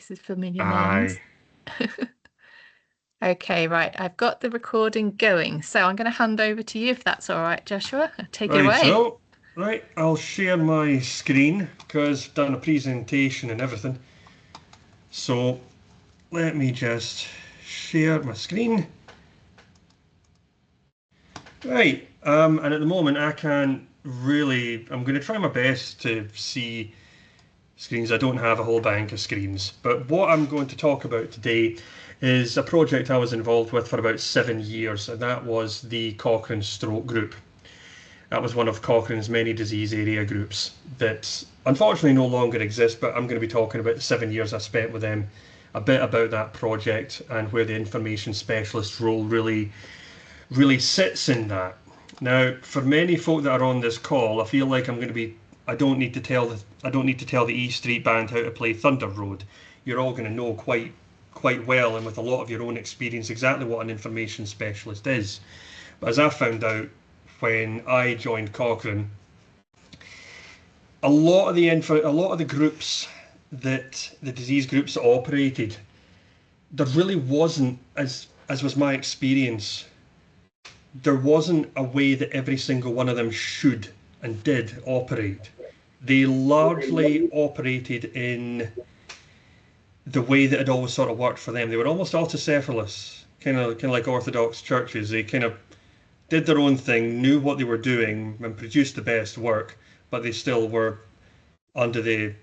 This is familiar names. Aye. Okay, right. I've got the recording going. So I'm going to hand over to you if that's all right, Joshua. Take it Right, away. so, right, I'll share my screen because I've done a presentation and everything. So, let me just share my screen. Right, and at the moment I can't really, I'm going to try my best to see screens. I don't have a whole bank of screens, but what I'm going to talk about today is a project I was involved with for about 7 years, and that was the Cochrane Stroke Group. That was one of Cochrane's many disease area groups that unfortunately no longer exists, but I'm going to be talking about the 7 years I spent with them, a bit about that project and where the information specialist role really sits in that. Now, for many folk that are on this call, I feel like I don't need to tell the E Street Band how to play Thunder Road. You're all going to know quite well and with a lot of your own experience exactly what an information specialist is. But as I found out when I joined Cochrane, a lot of the groups that the disease groups that operated, there really wasn't, as was my experience, there wasn't a way that every single one of them should and did operate. They largely operated in the way that had always sort of worked for them. They were almost autocephalous, kind of like Orthodox churches. They kind of did their own thing, knew what they were doing, and produced the best work, but they still were under the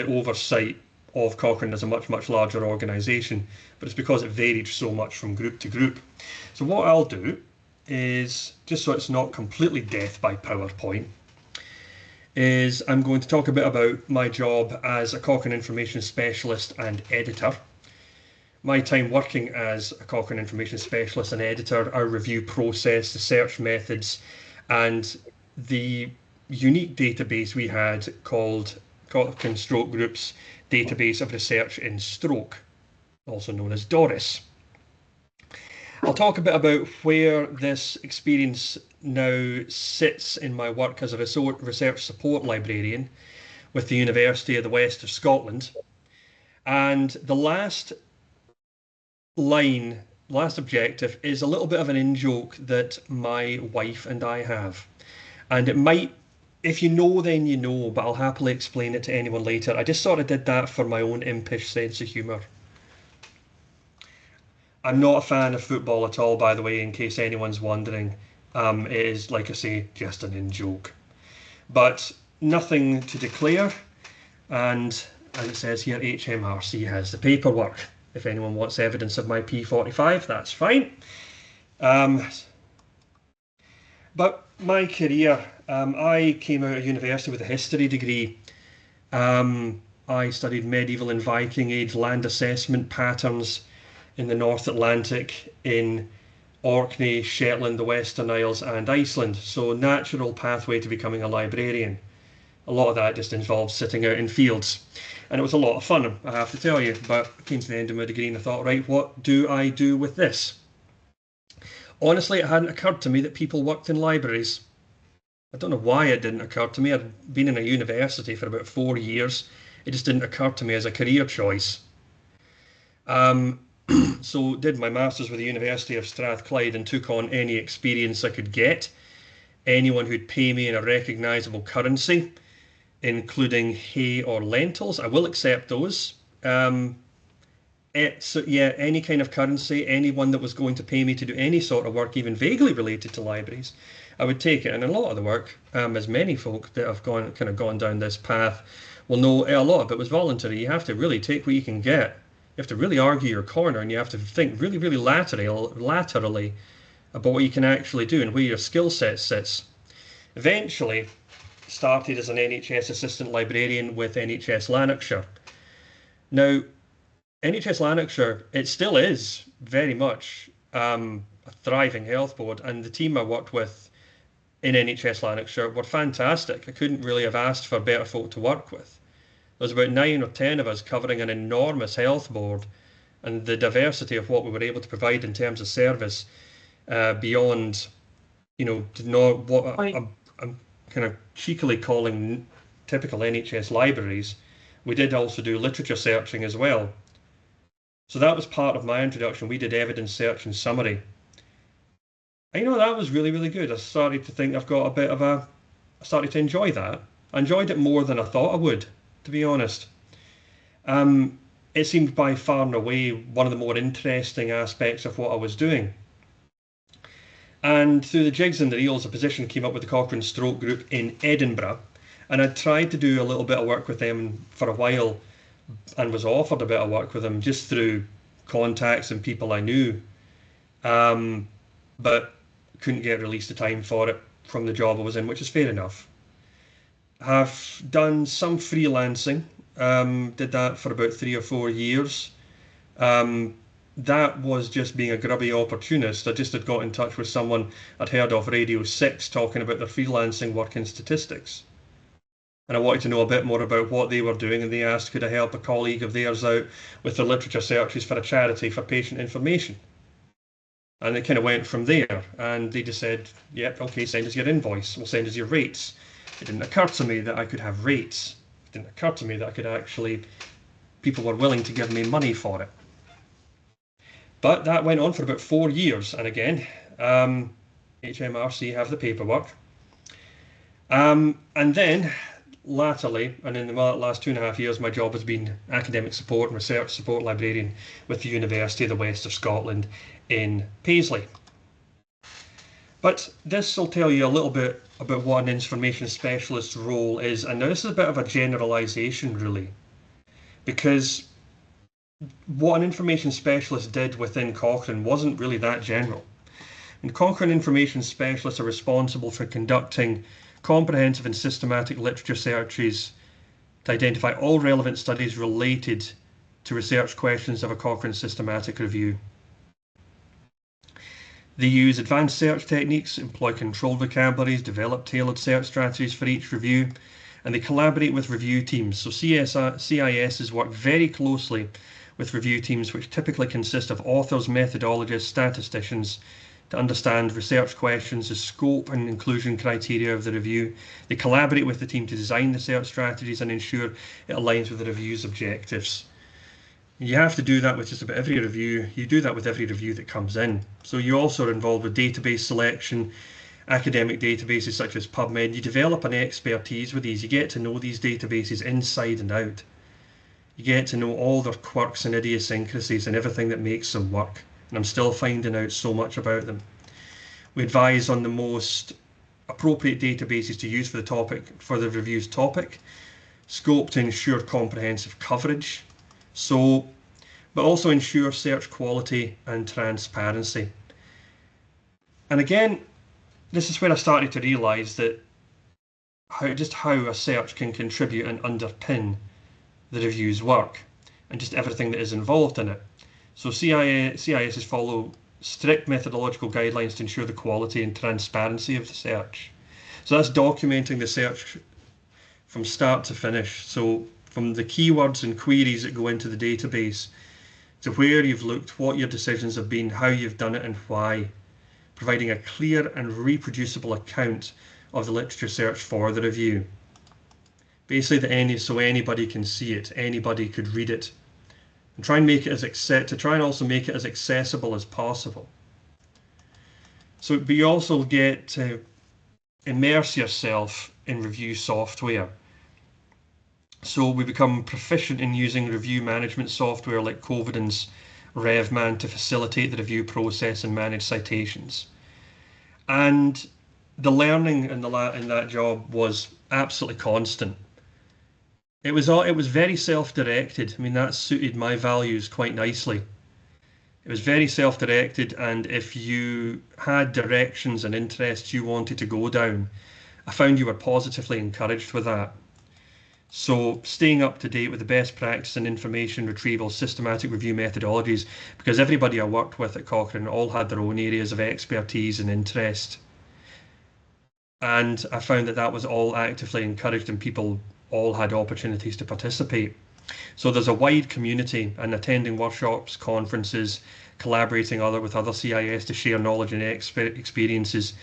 oversight of Cochrane as a much larger organisation. But it's because it varied so much from group to group. So what I'll do is, just so it's not completely death by PowerPoint, is I'm going to talk a bit about my job as a Cochrane Information Specialist and Editor. My time working as a Cochrane Information Specialist and Editor, our review process, the search methods, and the unique database we had called Cochrane Stroke Group's Database of Research in Stroke, also known as DORIS. I'll talk a bit about where this experience now sits in my work as a Research Support Librarian with the University of the West of Scotland. And the last objective is a little bit of an in-joke that my wife and I have. And it might, if you know, then you know, but I'll happily explain it to anyone later. I just sort of did that for my own impish sense of humour. I'm not a fan of football at all, by the way, in case anyone's wondering. It is, like I say, just an in-joke. But nothing to declare. And as it says here, HMRC has the paperwork. If anyone wants evidence of my P45, that's fine. But my career, I came out of university with a history degree. I studied medieval and Viking Age land assessment patterns in the North Atlantic, in Orkney, Shetland, the Western Isles and Iceland. So natural pathway to becoming a librarian. A lot of that just involves sitting out in fields. And it was a lot of fun, I have to tell you. But I came to the end of my degree and I thought, right, what do I do with this? Honestly, it hadn't occurred to me that people worked in libraries. I don't know why it didn't occur to me. I'd been in a university for about 4 years. It just didn't occur to me as a career choice. So did my Masters with the University of Strathclyde and took on any experience I could get. Anyone who'd pay me in a recognisable currency, including hay or lentils, I will accept those. So yeah, any kind of currency, anyone that was going to pay me to do any sort of work, even vaguely related to libraries, I would take it. And a lot of the work, as many folk that have gone down this path will know, a lot of it was voluntary. You have to really take what you can get. You have to really argue your corner, and you have to think really laterally about what you can actually do and where your skill set sits. Eventually started as an NHS assistant librarian with NHS Lanarkshire. Now, NHS Lanarkshire, it still is very much a thriving health board, and the team I worked with in NHS Lanarkshire were fantastic. I couldn't really have asked for better folk to work with. There was about 9 or 10 of us covering an enormous health board, and the diversity of what we were able to provide in terms of service beyond, what I'm kind of cheekily calling typical NHS libraries we did also do literature searching as well. So that was part of my introduction. We did evidence search and summary. And that was really, really good. I started to think I started to enjoy that. I enjoyed it more than I thought I would, to be honest. It seemed by far and away one of the more interesting aspects of what I was doing. And through the jigs and the reels, a position came up with the Cochrane Stroke Group in Edinburgh. And I tried to do a little bit of work with them for a while and was offered a bit of work with them just through contacts and people I knew. But couldn't get released the time for it from the job I was in, which is fair enough. Have done some freelancing. Did that for about 3 or 4 years. That was just being a grubby opportunist. I just had got in touch with someone I'd heard of Radio 6 talking about their freelancing work in statistics. And I wanted to know a bit more about what they were doing, and they asked could I help a colleague of theirs out with their literature searches for a charity for patient information. And it kind of went from there, and they just said, yep, okay, send us your invoice, we'll send us your rates. It didn't occur to me that I could have rates. It didn't occur to me that I could actually, people were willing to give me money for it. But that went on for about 4 years, and again, HMRC have the paperwork. And then, latterly, and in the last 2.5 years, my job has been academic support and research support librarian with the University of the West of Scotland in Paisley. But this will tell you a little bit about what an information specialist role is, and now this is a bit of a generalisation really, because what an information specialist did within Cochrane wasn't really that general. And Cochrane Information Specialists are responsible for conducting comprehensive and systematic literature searches to identify all relevant studies related to research questions of a Cochrane systematic review. They use advanced search techniques, employ controlled vocabularies, develop tailored search strategies for each review, and they collaborate with review teams. So CISs work very closely with review teams, which typically consist of authors, methodologists, statisticians, to understand research questions, the scope and inclusion criteria of the review. They collaborate with the team to design the search strategies and ensure it aligns with the review's objectives. You have to do that with just about every review. You do that with every review that comes in. So you also are involved with database selection, academic databases such as PubMed. You develop an expertise with these. You get to know these databases inside and out. You get to know all their quirks and idiosyncrasies and everything that makes them work. And I'm still finding out so much about them. We advise on the most appropriate databases to use for the review's topic, scope to ensure comprehensive coverage, but also ensure search quality and transparency. And again, this is where I started to realise that how a search can contribute and underpin the review's work and just everything that is involved in it. So CISs follow strict methodological guidelines to ensure the quality and transparency of the search. So that's documenting the search from start to finish. So from the keywords and queries that go into the database to where you've looked, what your decisions have been, how you've done it and why, providing a clear and reproducible account of the literature search for the review. Basically so anybody can see it, anybody could read it, and try and also make it as accessible as possible. But you also get to immerse yourself in review software. So we become proficient in using review management software like Covidence, RevMan to facilitate the review process and manage citations. And the learning in that job was absolutely constant. It was very self-directed. I mean, that suited my values quite nicely. It was very self-directed, and if you had directions and interests you wanted to go down, I found you were positively encouraged with that. So staying up to date with the best practice and information retrieval, systematic review methodologies, because everybody I worked with at Cochrane all had their own areas of expertise and interest. And I found that was all actively encouraged and people all had opportunities to participate. So there's a wide community, and attending workshops, conferences, collaborating with other CIS to share knowledge and experiences.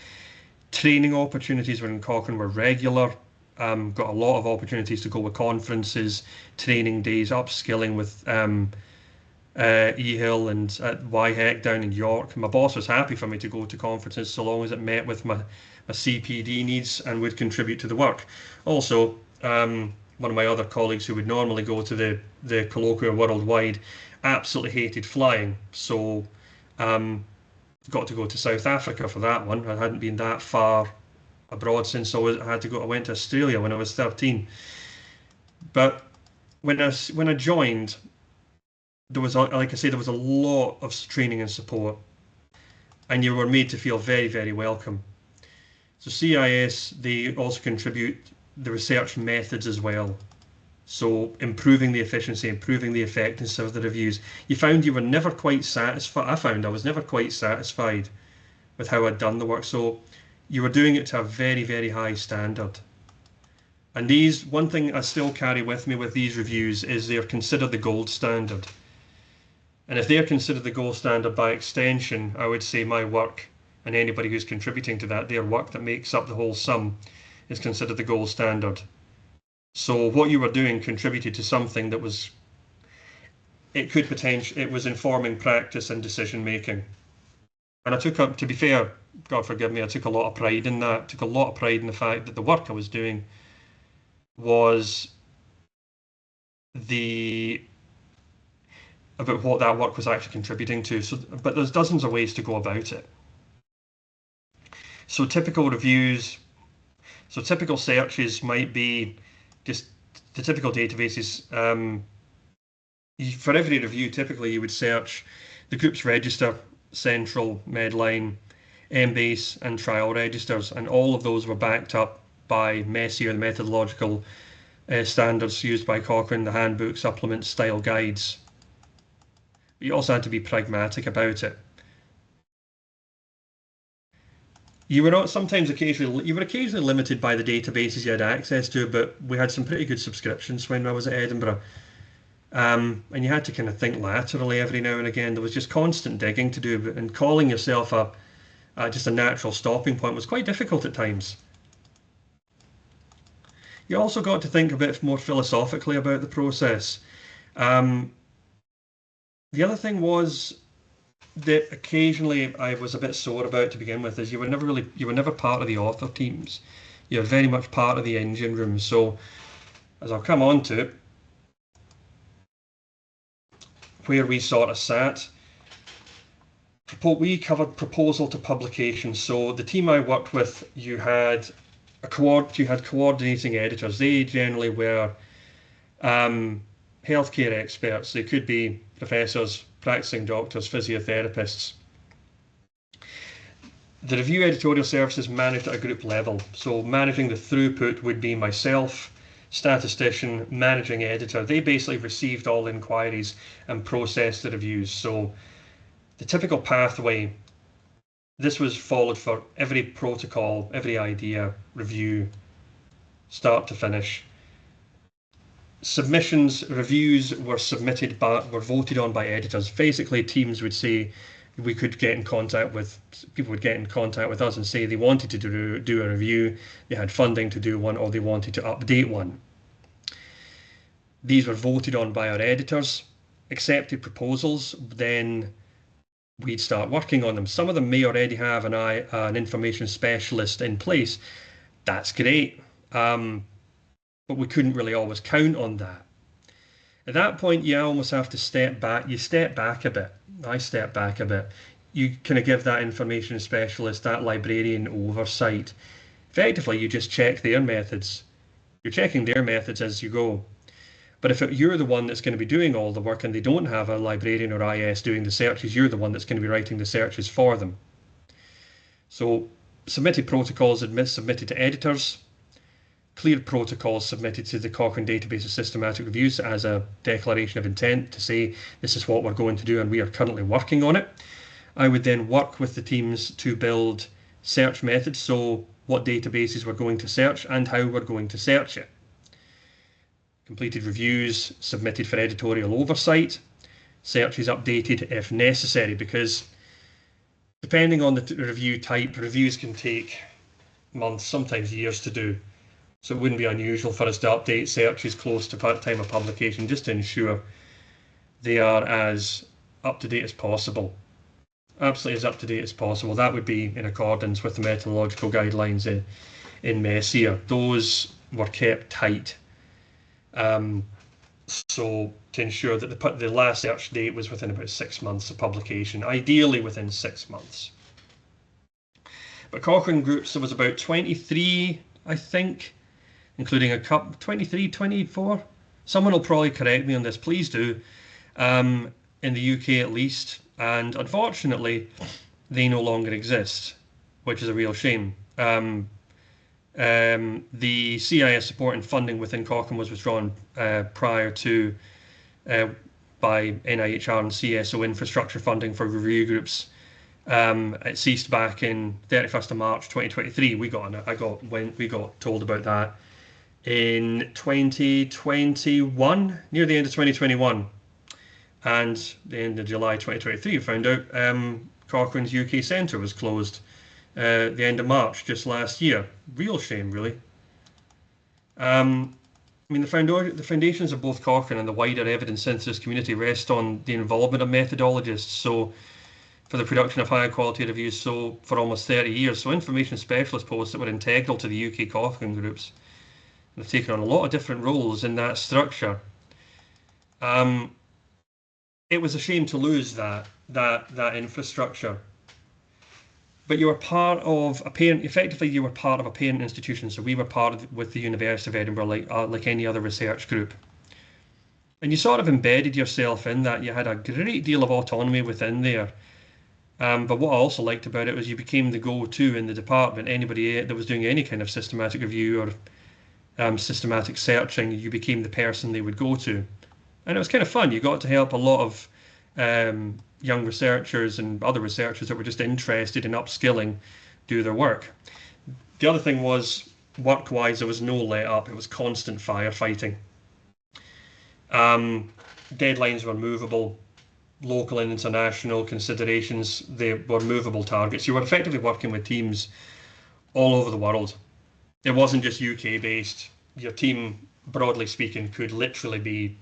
Training opportunities within Cochrane were regular. got a lot of opportunities to go to conferences, training days, upskilling with eHill and at YHEC down in York. My boss was happy for me to go to conferences so long as it met with my CPD needs and would contribute to the work. Also, one of my other colleagues who would normally go to the colloquia worldwide absolutely hated flying, so got to go to South Africa for that one. I hadn't been that far abroad since I went to Australia when I was 13. But when I joined, there was, like I say, there was a lot of training and support, and you were made to feel very, very welcome. So CIS, they also contribute the research methods as well. So improving the efficiency, improving the effectiveness of the reviews. You found you were never quite satisfied. I found I was never quite satisfied with how I'd done the work. So you were doing it to a very, very high standard. And one thing I still carry with me with these reviews is they're considered the gold standard. And if they're considered the gold standard by extension, I would say my work and anybody who's contributing to that, their work that makes up the whole sum, is considered the gold standard. So what you were doing contributed to something that was, it was informing practice and decision making. And I took to be fair, God forgive me, I took a lot of pride in that. Took a lot of pride in the fact that the work I was doing was about what that work was actually contributing to. So, but there's dozens of ways to go about it. So typical reviews, so typical searches might be just the typical databases. For every review, typically you would search the group's register, central, Medline, Embase, and trial registers, and all of those were backed up by MESI, or the methodological standards used by Cochrane, the handbook, supplements, style guides. But you also had to be pragmatic about it. You were occasionally limited by the databases you had access to, but we had some pretty good subscriptions when I was at Edinburgh. And you had to kind of think laterally every now and again. There was just constant digging to do, and calling yourself just a natural stopping point was quite difficult at times. You also got to think a bit more philosophically about the process. The other thing was that occasionally I was a bit sore about to begin with is you were never part of the author teams. You're very much part of the engine room. So as I'll come on to, where we sort of sat, we covered proposal to publication. So the team I worked with, you had coordinating editors. They generally were healthcare experts. They could be professors, practicing doctors, physiotherapists. The review editorial services managed at a group level. So managing the throughput would be myself, statistician, managing editor. They basically received all inquiries and processed the reviews. So the typical pathway, this was followed for every protocol, every idea, review, start to finish. Submissions, reviews were voted on by editors. Basically, teams would say people would get in contact with us and say they wanted to do a review, they had funding to do one, or they wanted to update one. These were voted on by our editors, accepted proposals, then we'd start working on them. Some of them may already have an information specialist in place. That's great. But we couldn't really always count on that. At that point, you almost have to step back. You step back a bit. I step back a bit. You kind of give that information specialist, that librarian oversight. Effectively, you just check their methods. You're checking their methods as you go. But if you're the one that's going to be doing all the work and they don't have a librarian or IS doing the searches, you're the one that's going to be writing the searches for them. So submitted protocols submitted to editors. Clear protocols submitted to the Cochrane database of systematic reviews as a declaration of intent to say this is what we're going to do and we are currently working on it. I would then work with the teams to build search methods, so what databases we're going to search and how we're going to search it. Completed reviews submitted for editorial oversight, searches updated if necessary, because depending on the review type, reviews can take months, sometimes years to do. So it wouldn't be unusual for us to update searches close to time of publication just to ensure they are as up to date as possible. Absolutely as up to date as possible. That would be in accordance with the methodological guidelines in Messier. Those were kept tight. So to ensure that the last search date was within about 6 months of publication, ideally within 6 months. But Cochrane groups, there was about 23, I think, including a couple, 23, 24. Someone will probably correct me on this, please do, in the UK at least. And unfortunately, they no longer exist, which is a real shame. The CIS support and funding within Cochrane was withdrawn prior to by NIHR and CSO infrastructure funding for review groups. It ceased back in 31st of March 2023. We got told about that in 2021, near the end of 2021, and the end of July 2023. We found out Cochrane's UK Centre was closed. The end of March just last year. Real shame, really. I mean, the foundations of both Cochrane and the wider evidence synthesis community rest on the involvement of methodologists. So, for the production of higher quality reviews, so for almost 30 years. So, information specialist posts that were integral to the UK Cochrane groups. They've taken on a lot of different roles in that structure. It was a shame to lose that infrastructure. But you were part of a parent. Effectively, you were part of a parent institution. So we were with the University of Edinburgh, like any other research group. And you sort of embedded yourself in that. You had a great deal of autonomy within there. But what I also liked about it was you became the go-to in the department. Anybody that was doing any kind of systematic review or systematic searching, you became the person they would go to. And it was kind of fun. You got to help a lot of young researchers and other researchers that were just interested in upskilling do their work. The other thing was, work-wise, there was no let-up. It was constant firefighting. Deadlines were movable. Local and international considerations, they were movable targets. You were effectively working with teams all over the world. It wasn't just UK-based. Your team, broadly speaking, could literally be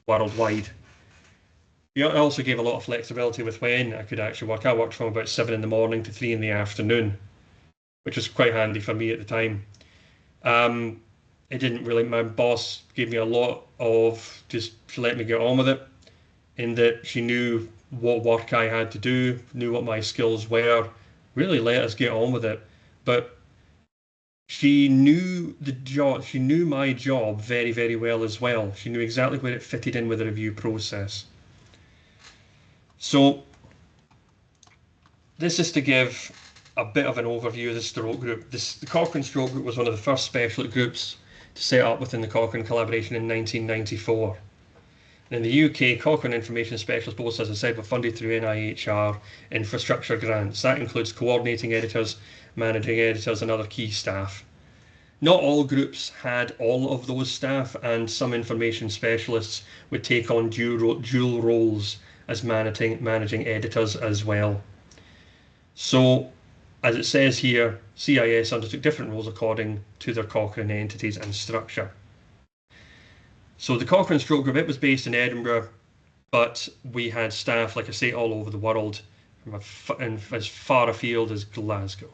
worldwide. It also gave a lot of flexibility with when I could actually work. I worked from about 7 in the morning to 3 in the afternoon, which was quite handy for me at the time. It didn't really, my boss gave me a lot of, just she let me get on with it, in that she knew what work I had to do, knew what my skills were, really let us get on with it. But she knew the job, she knew my job very, very well as well. She knew exactly where it fitted in with the review process. So this is to give a bit of an overview of the stroke group. The Cochrane Stroke Group was one of the first specialist groups to set up within the Cochrane collaboration in 1994. And in the UK, Cochrane Information Specialist posts, as I said, were funded through NIHR infrastructure grants. That includes coordinating editors, managing editors, and other key staff. Not all groups had all of those staff, and some information specialists would take on dual roles as managing editors as well. So, as it says here, CIS undertook different roles according to their Cochrane entities and structure. So the Cochrane Stroke Group, it was based in Edinburgh, but we had staff, like I say, all over the world, from as far afield as Glasgow.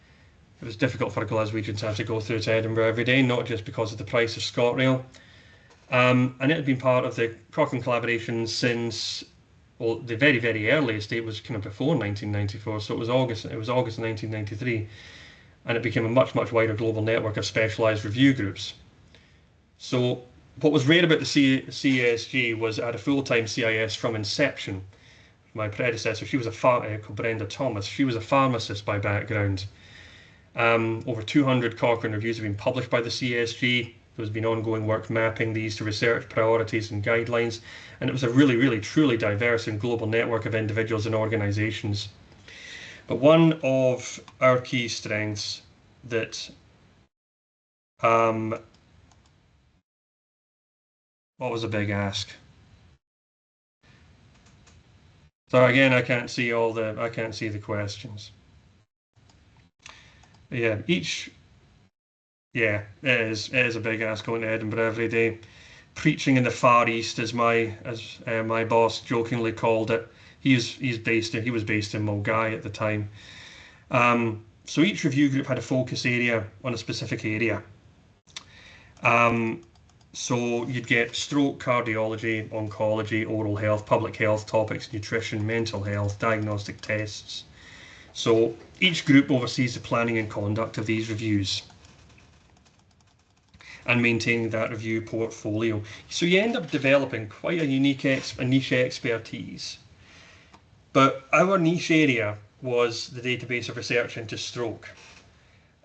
It was difficult for a Glaswegian to have to go through to Edinburgh every day, not just because of the price of ScotRail. And it had been part of the Cochrane collaboration since, well, the very, very earliest date was kind of before 1994, so it was August 1993, and it became a much, much wider global network of specialised review groups. So what was rare about the CSG was it had a full-time CIS from inception. My predecessor, she was Brenda Thomas, she was a pharmacist by background. Over 200 Cochrane reviews have been published by the CSG. There's been ongoing work mapping these to research priorities and guidelines, and it was a really, really, truly diverse and global network of individuals and organisations. But one of our key strengths that what was a big ask? So again, I can't see the questions. But yeah, each Yeah, it is. It is a big ask going to Edinburgh every day. Preaching in the Far East, as my boss jokingly called it. He was based in Mulgai at the time. So each review group had a focus area on a specific area. So you'd get stroke, cardiology, oncology, oral health, public health topics, nutrition, mental health, diagnostic tests. So each group oversees the planning and conduct of these reviews and maintaining that review portfolio. So you end up developing quite a niche expertise. But our niche area was the database of research into stroke.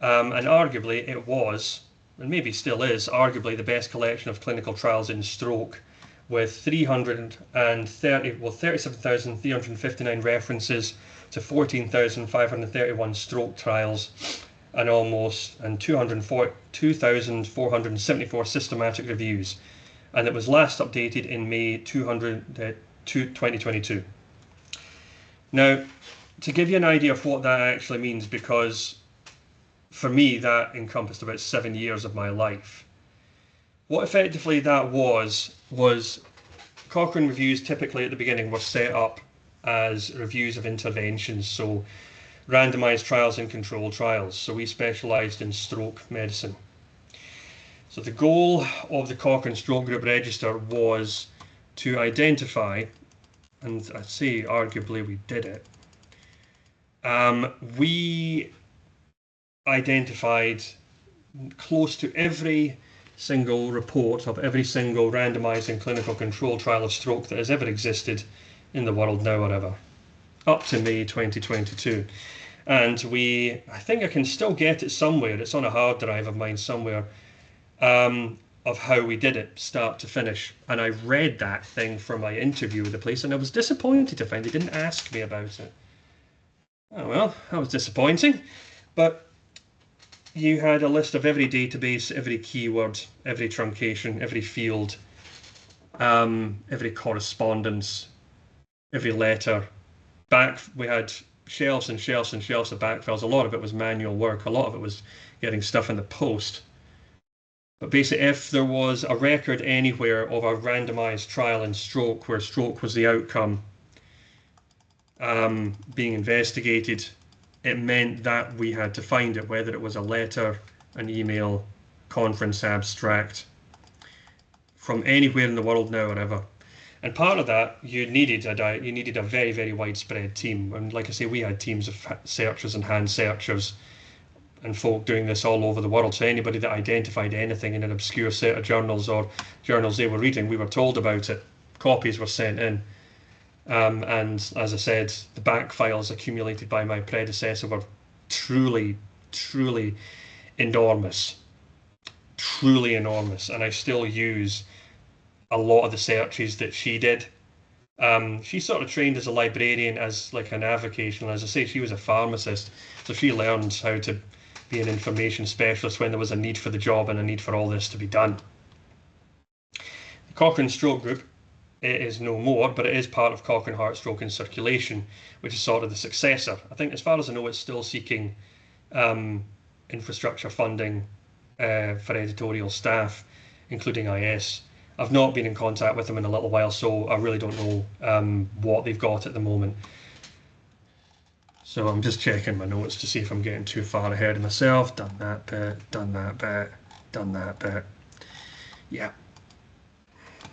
And arguably it was, and maybe still is, arguably the best collection of clinical trials in stroke, with 37,359 references to 14,531 stroke trials and 2,474 systematic reviews. And it was last updated in May 2022. Now, to give you an idea of what that actually means, because for me that encompassed about 7 years of my life. What effectively that was Cochrane reviews typically at the beginning were set up as reviews of interventions, so randomized trials and controlled trials. So we specialised in stroke medicine. So the goal of the Cochrane Stroke Group register was to identify, and I'd say arguably we did it, we identified close to every single report of every single randomized and clinical control trial of stroke that has ever existed in the world now or ever, up to May 2022. And I think I can still get it somewhere, it's on a hard drive of mine somewhere, of how we did it, start to finish. And I read that thing from my interview with the place, and I was disappointed to find they didn't ask me about it. Oh well, that was disappointing. But you had a list of every database, every keyword, every truncation, every field, every correspondence, every letter. We had shelves and shelves and shelves of backfills. A lot of it was manual work. A lot of it was getting stuff in the post. But basically, if there was a record anywhere of a randomized trial in stroke where stroke was the outcome being investigated, it meant that we had to find it, whether it was a letter, an email, conference abstract, from anywhere in the world now or ever. And part of that, you needed a very, very widespread team. And like I say, we had teams of searchers and hand searchers and folk doing this all over the world. So anybody that identified anything in an obscure set of journals or journals they were reading, we were told about it. Copies were sent in. And as I said, the back files accumulated by my predecessor were truly, truly enormous. Truly enormous. And I still use a lot of the searches that she did. She sort of trained as a librarian, as like an avocational. As I say, she was a pharmacist. So she learned how to be an information specialist when there was a need for the job and a need for all this to be done. The Cochrane Stroke Group, it is no more, but it is part of Cochrane Heart, Stroke and Circulation, which is sort of the successor. I think, as far as I know, it's still seeking infrastructure funding for editorial staff, including IS. I've not been in contact with them in a little while, so I really don't know what they've got at the moment. So I'm just checking my notes to see if I'm getting too far ahead of myself. Done that bit, done that bit, done that bit. Yeah.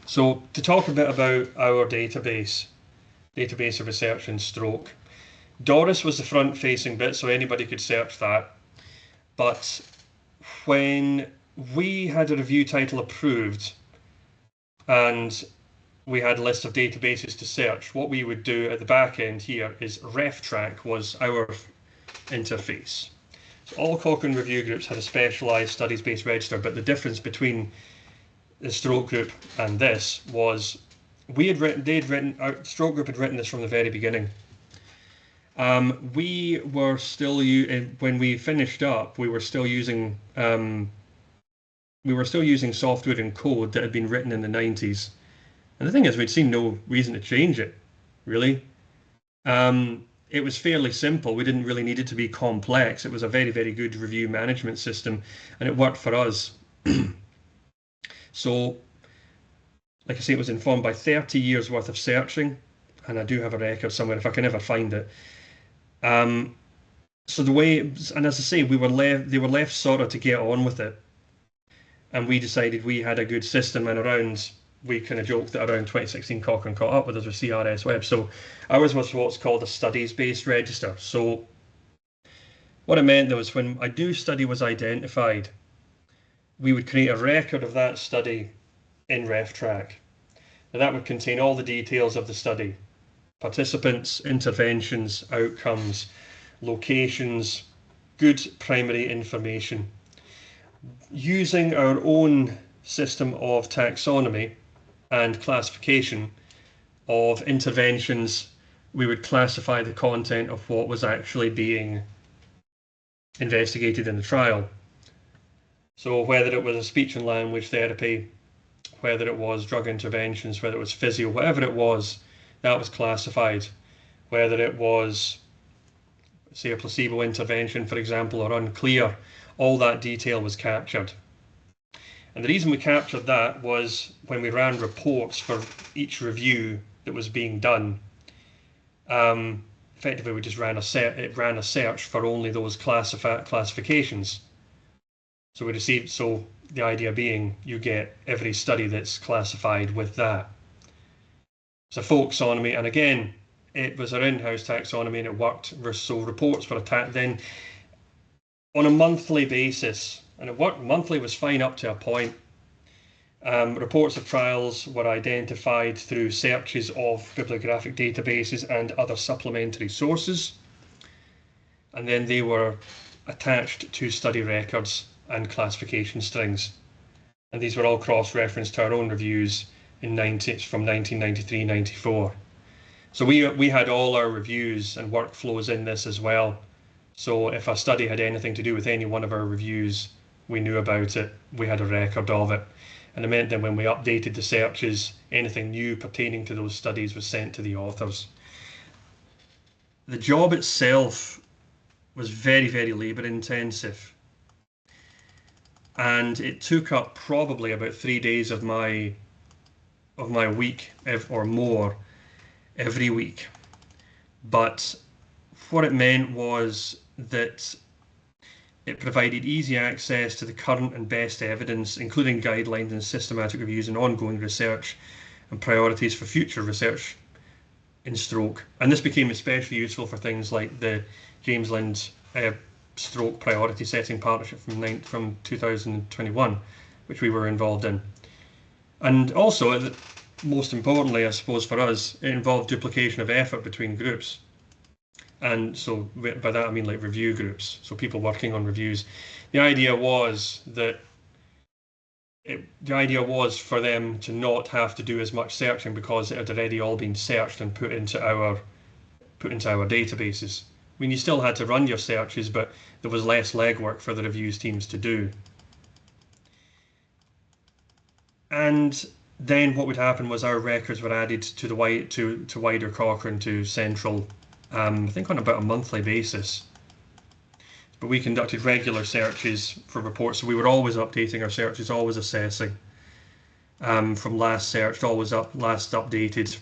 So to talk a bit about our database of research in stroke, DORIS was the front-facing bit, so anybody could search that. But when we had a review title approved and we had a list of databases to search, what we would do at the back end here is RefTrack was our interface. So all Cochrane review groups had a specialised studies-based register, but the difference between the Stroke Group and this was our Stroke Group had written this from the very beginning. We were still when we finished up, we were still using software and code that had been written in the 90s. And the thing is, we'd seen no reason to change it, really. it was fairly simple. We didn't really need it to be complex. It was a very, very good review management system, and it worked for us. So, like I say, it was informed by 30 years worth of searching, and I do have a record somewhere if I can ever find it. So the way, and as I say, they were left sort of to get on with it, and we decided we had a good system, and we kind of joked that around 2016 Cochrane caught up with us with CRS Web. So ours was what's called a studies-based register. So what it meant was when a new study was identified, we would create a record of that study in RefTrack. Now that would contain all the details of the study: participants, interventions, outcomes, locations, good primary information. Using our own system of taxonomy and classification of interventions, we would classify the content of what was actually being investigated in the trial. So whether it was a speech and language therapy, whether it was drug interventions, whether it was physio, whatever it was, that was classified. Whether it was, say, a placebo intervention, for example, or unclear, all that detail was captured. And the reason we captured that was when we ran reports for each review that was being done, effectively we just ran a search for only those classifications. So we received, so the idea being you get every study that's classified with that. It's a folksonomy, and again, it was our in-house taxonomy and it worked. So reports were then on a monthly basis, and it worked. Monthly was fine up to a point. Reports of trials were identified through searches of bibliographic databases and other supplementary sources, and then they were attached to study records and classification strings, and these were all cross-referenced to our own reviews from 1993-94. So we had all our reviews and workflows in this as well. So if a study had anything to do with any one of our reviews, we knew about it, we had a record of it. And it meant that when we updated the searches, anything new pertaining to those studies was sent to the authors. The job itself was very, very labour intensive. And it took up probably about 3 days of my week or more every week. But what it meant was that it provided easy access to the current and best evidence, including guidelines and systematic reviews and ongoing research and priorities for future research in stroke. And this became especially useful for things like the James Lind Stroke Priority Setting Partnership from 2021, which we were involved in. And also, most importantly, I suppose for us, it involved duplication of effort between groups. And so by that I mean like review groups, so people working on reviews. The idea was for them to not have to do as much searching because it had already all been searched and put into our databases. I mean, you still had to run your searches, but there was less legwork for the reviews teams to do. And then what would happen was our records were added to the wider Cochrane, to Central, I think on about a monthly basis. But we conducted regular searches for reports, so we were always updating our searches, always assessing. From last searched, always last updated.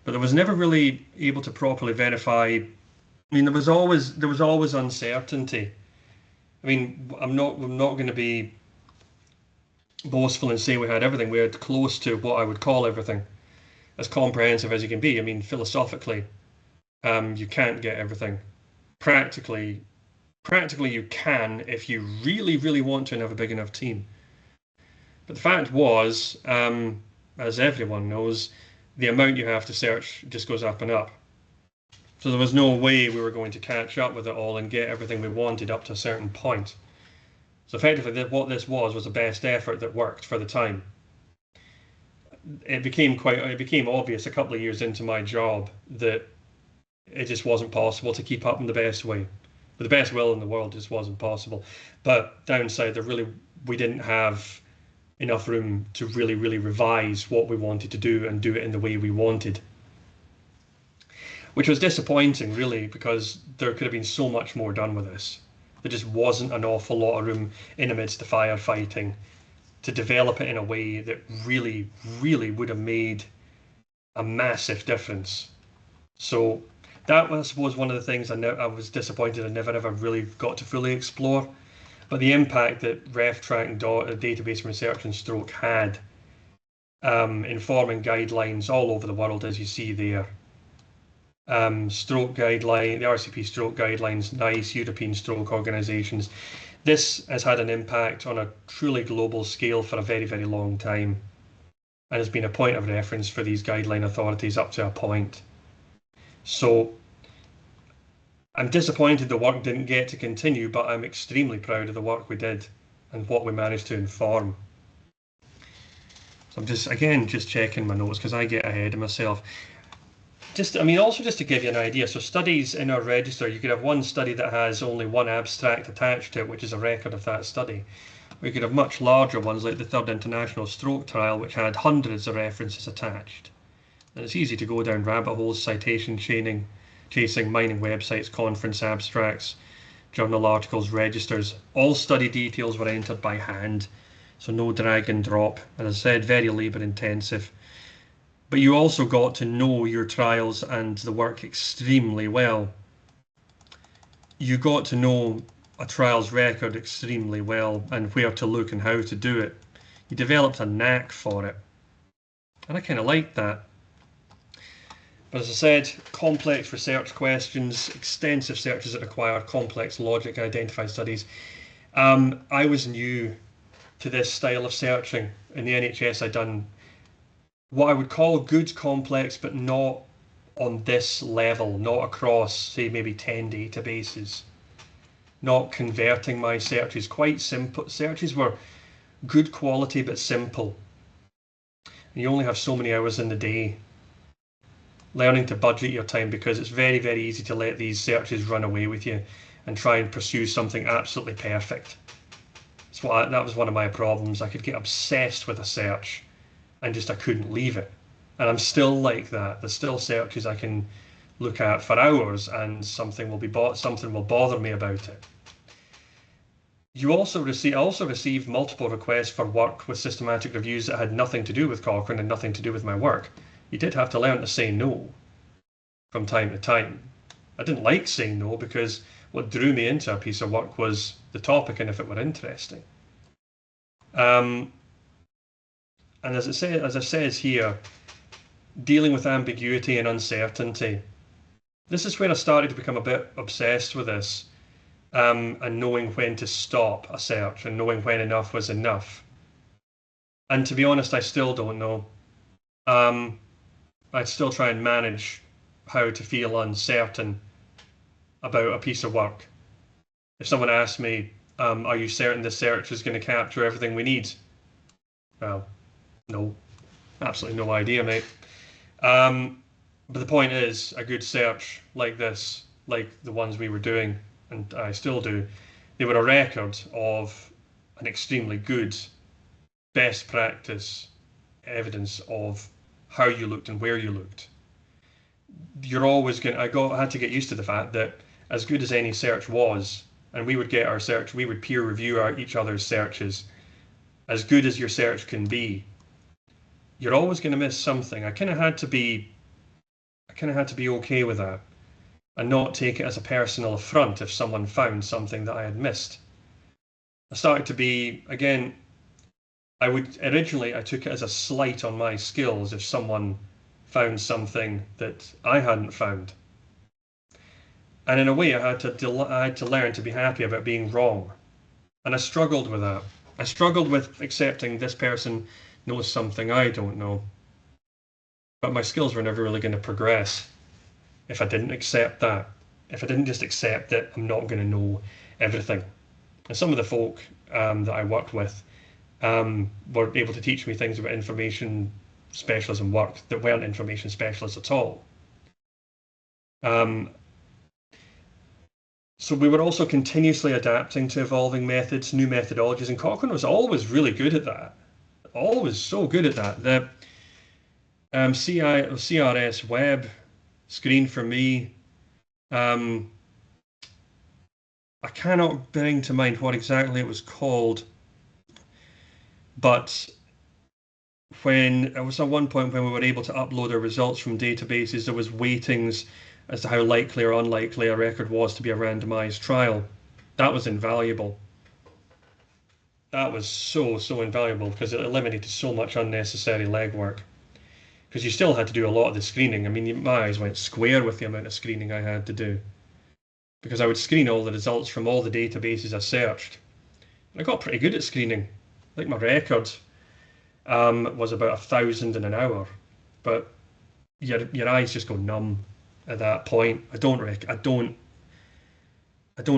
But there was never really able to properly verify. I mean, there was always uncertainty. I mean, I'm not going to be boastful and say we had everything. We had close to what I would call everything, as comprehensive as you can be. I mean, philosophically, you can't get everything. Practically you can if you really, really want to and have a big enough team. But the fact was, as everyone knows, the amount you have to search just goes up and up. So there was no way we were going to catch up with it all and get everything we wanted up to a certain point. So effectively, what this was a best effort that worked for the time. It became obvious a couple of years into my job that it just wasn't possible to keep up in the best way. With the best will in the world, it just wasn't possible. But downside, we didn't have enough room to really, really revise what we wanted to do and do it in the way we wanted. which was disappointing, really, because there could have been so much more done with this. There just wasn't an awful lot of room in amidst the firefighting to develop it in a way that really, really would have made a massive difference. So that was, I suppose, one of the things I was disappointed I never ever really got to fully explore. But the impact that RefTrack and database research and stroke had informing guidelines all over the world, as you see there. Stroke guideline, the RCP stroke guidelines, NICE, European stroke organisations. This has had an impact on a truly global scale for a very, very long time, and has been a point of reference for these guideline authorities up to a point. So I'm disappointed the work didn't get to continue, but I'm extremely proud of the work we did and what we managed to inform. So I'm just checking my notes because I get ahead of myself. Also just to give you an idea, so studies in our register, you could have one study that has only one abstract attached to it, which is a record of that study. We could have much larger ones like the Third International Stroke Trial, which had hundreds of references attached. And it's easy to go down rabbit holes, citation chasing, mining websites, conference abstracts, journal articles, registers. All study details were entered by hand, so no drag and drop. As I said, very labour intensive. But you also got to know your trials and the work extremely well. You got to know a trials record extremely well and where to look and how to do it. You developed a knack for it. And I kind of liked that. But as I said, complex research questions, extensive searches that require complex logic, identified studies. I was new to this style of searching. In the NHS, I'd done what I would call good complex, but not on this level, not across, say, maybe 10 databases. Not converting my searches, quite simple. Searches were good quality, but simple. And you only have so many hours in the day. Learning to budget your time, because it's very, very easy to let these searches run away with you and try and pursue something absolutely perfect. That was one of my problems. I could get obsessed with a search and I couldn't leave it. And I'm still like that. There's still searches I can look at for hours and something will bother me about it. I also received multiple requests for work with systematic reviews that had nothing to do with Cochrane and nothing to do with my work. You did have to learn to say no from time to time. I didn't like saying no because what drew me into a piece of work was the topic and if it were interesting. And as it says here, dealing with ambiguity and uncertainty. This is where I started to become a bit obsessed with this, and knowing when to stop a search and knowing when enough was enough. And to be honest, I still don't know. I'd still try and manage how to feel uncertain about a piece of work. If someone asks me, are you certain this search is going to capture everything we need? Well, no, absolutely no idea, mate. But the point is, a good search like this, like the ones we were doing, and I still do, they were a record of an extremely good best practice evidence of how you looked and where you looked. You're always going. I had to get used to the fact that as good as any search was, and we would peer review each other's searches. As good as your search can be, you're always going to miss something. I kind of had to be okay with that and not take it as a personal affront if someone found something that I had missed. I started to be, again, I took it as a slight on my skills if someone found something that I hadn't found. And in a way, I had to learn to be happy about being wrong. And I struggled with that. I struggled with accepting this person knows something I don't know. But my skills were never really going to progress if I didn't accept that. If I didn't just accept that I'm not going to know everything. And some of the folk that I worked with were able to teach me things about information specialism work that weren't information specialists at all. So we were also continuously adapting to evolving methods, new methodologies, and Cochrane was always really good at that. Always so good at that. The CRS web screen for me. I cannot bring to mind what exactly it was called, but when it was at one point when we were able to upload our results from databases, there was weightings as to how likely or unlikely a record was to be a randomized trial. That was invaluable. That was so invaluable because it eliminated so much unnecessary legwork. Because you still had to do a lot of the screening. I mean, my eyes went square with the amount of screening I had to do. Because I would screen all the results from all the databases I searched. And I got pretty good at screening. Like my record was about 1,000 in an hour. But your eyes just go numb at that point. I don't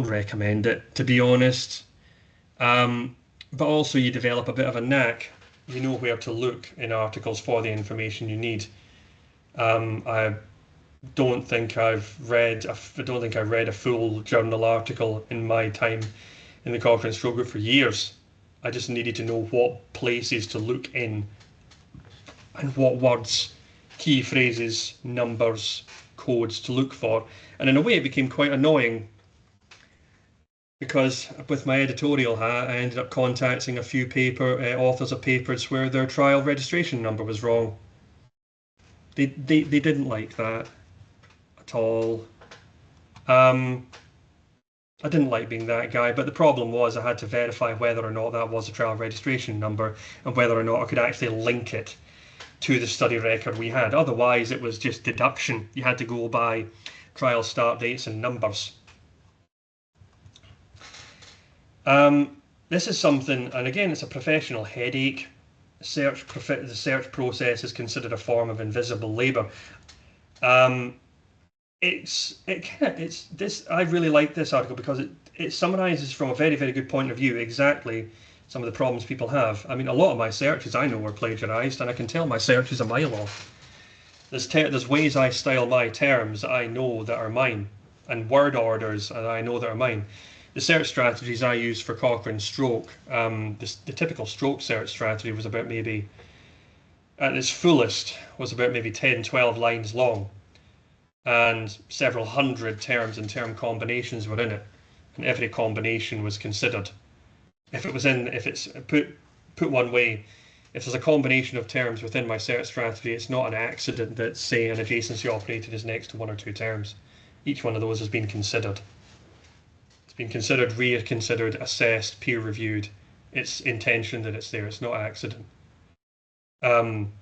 recommend it, to be honest. But also you develop a bit of a knack. You know where to look in articles for the information you need. I don't think I read a full journal article in my time in the Cochrane Stroke Group for years. I just needed to know what places to look in and what words, key phrases, numbers, codes to look for. And in a way it became quite annoying because with my editorial hat I ended up contacting a few authors of papers where their trial registration number was wrong. They didn't like that at all. I didn't like being that guy, but the problem was I had to verify whether or not that was a trial registration number and whether or not I could actually link it to the study record we had. Otherwise it was just deduction. You had to go by trial start dates and numbers. This is something, and again, it's a professional headache. The search process is considered a form of invisible labour. I really like this article because it summarises from a very, very good point of view exactly some of the problems people have. I mean, a lot of my searches I know were plagiarised, and I can tell my searches a mile off. There's ways I style my terms that I know that are mine, and word orders that I know that are mine. The search strategies I used for Cochrane Stroke, the typical stroke search strategy was about maybe, at its fullest, was about maybe 10, 12 lines long. And several hundred terms and term combinations were in it. And every combination was considered. If it's put one way, if there's a combination of terms within my search strategy, it's not an accident that, say, an adjacency operator is next to one or two terms. Each one of those has been considered. Been considered, reconsidered, assessed, peer reviewed. It's intention that it's there. It's not accident. And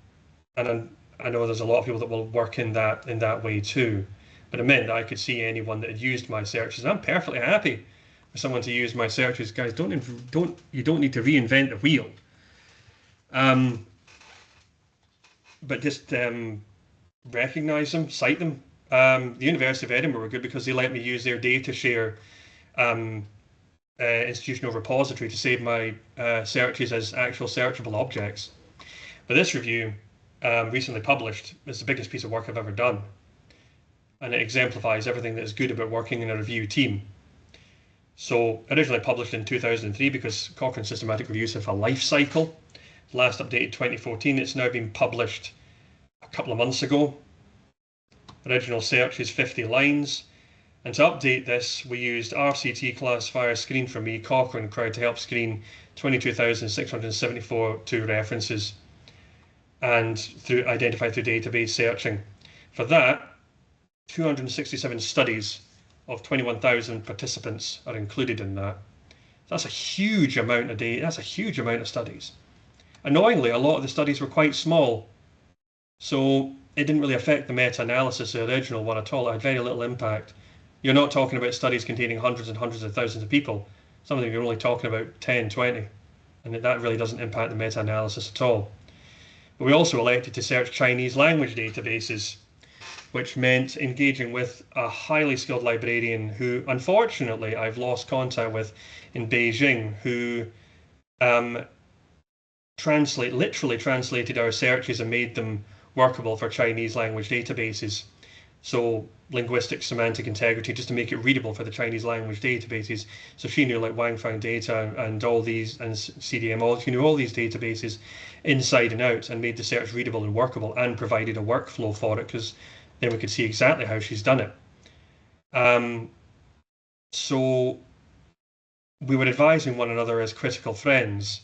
I know there's a lot of people that will work in that way too. But it meant that I could see anyone that had used my searches. I'm perfectly happy for someone to use my searches. Guys, you don't need to reinvent the wheel. But just recognise them, cite them. The University of Edinburgh were good because they let me use their data share institutional repository to save my searches as actual searchable objects. But this review, recently published, is the biggest piece of work I've ever done. And it exemplifies everything that is good about working in a review team. So originally published in 2003 because Cochrane systematic reviews have a life cycle. Last updated 2014. It's now been published a couple of months ago. Original search is 50 lines. And to update this, we used RCT classifier screen for me, Cochrane crowd to help screen 22,674 references and identified through database searching. For that, 267 studies of 21,000 participants are included in that. That's a huge amount of data. That's a huge amount of studies. Annoyingly, a lot of the studies were quite small, so it didn't really affect the meta-analysis of the original one at all. It had very little impact. You're not talking about studies containing hundreds and hundreds of thousands of people. Some of them you're only talking about 10, 20, and that really doesn't impact the meta-analysis at all. But we also elected to search Chinese language databases, which meant engaging with a highly skilled librarian who, unfortunately, I've lost contact with in Beijing, who literally translated our searches and made them workable for Chinese language databases. So linguistic semantic integrity, just to make it readable for the Chinese language databases. So she knew like Wangfang data and all these, and CDM, she knew all these databases inside and out and made the search readable and workable and provided a workflow for it, because then we could see exactly how she's done it. So we were advising one another as critical friends,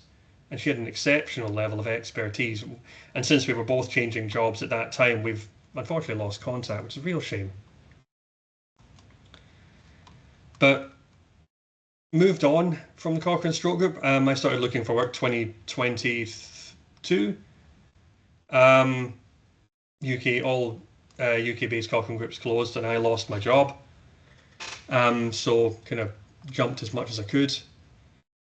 and she had an exceptional level of expertise. And since we were both changing jobs at that time, we've unfortunately lost contact, which is a real shame. But moved on from the Cochrane Stroke Group. I started looking for work 2022. All UK-based Cochrane groups closed, and I lost my job. So kind of jumped as much as I could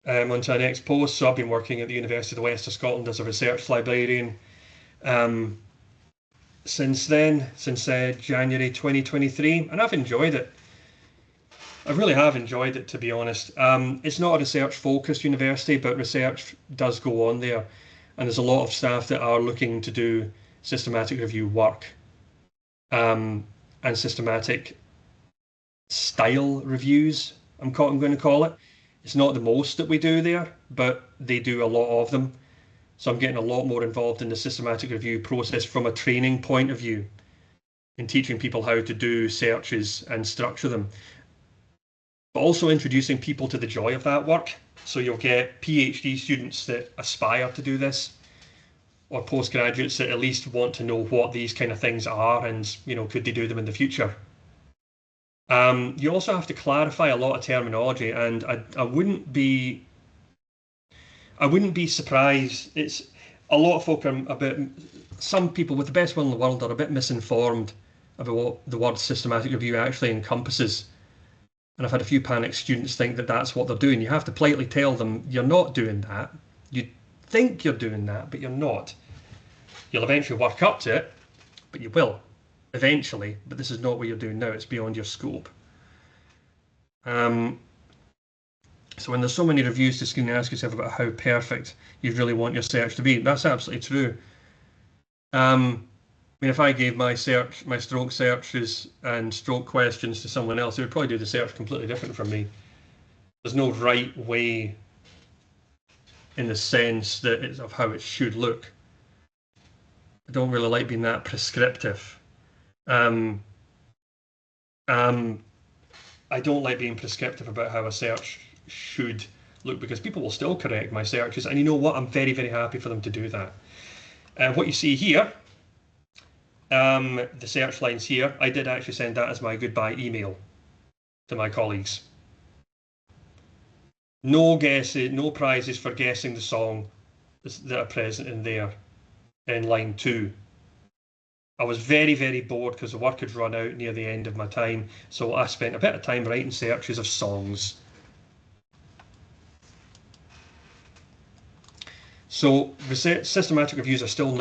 onto the next post. So I've been working at the University of the West of Scotland as a research librarian since then, since January 2023, and I've enjoyed it. I really have enjoyed it, to be honest. It's not a research-focused university, but research does go on there, and there's a lot of staff that are looking to do systematic review work and systematic style reviews, I'm going to call it. It's not the most that we do there, but they do a lot of them. So I'm getting a lot more involved in the systematic review process from a training point of view, in teaching people how to do searches and structure them, but also introducing people to the joy of that work. So you'll get PhD students that aspire to do this, or postgraduates that at least want to know what these kind of things are, and could they do them in the future. You also have to clarify a lot of terminology, and I wouldn't be surprised. It's a lot of folk are some people with the best will in the world are a bit misinformed about what the word systematic review actually encompasses. And I've had a few panicked students think that that's what they're doing. You have to politely tell them you're not doing that. You think you're doing that, but you're not. You'll eventually work up to it, but you will eventually. But this is not what you're doing now. It's beyond your scope. So when there's so many reviews to screen, ask yourself about how perfect you really want your search to be. That's absolutely true. I mean, if I gave my stroke searches and stroke questions to someone else, they would probably do the search completely different from me. There's no right way in the sense that it's of how it should look. I don't really like being that prescriptive. I don't like being prescriptive about how a search should look, because people will still correct my searches, and you know what? I'm very, very happy for them to do that. What you see here, the search lines here, I did actually send that as my goodbye email to my colleagues. No prizes for guessing the song that are present in there in line 2. I was very, very bored because the work had run out near the end of my time, so I spent a bit of time writing searches of songs. So systematic reviews are still a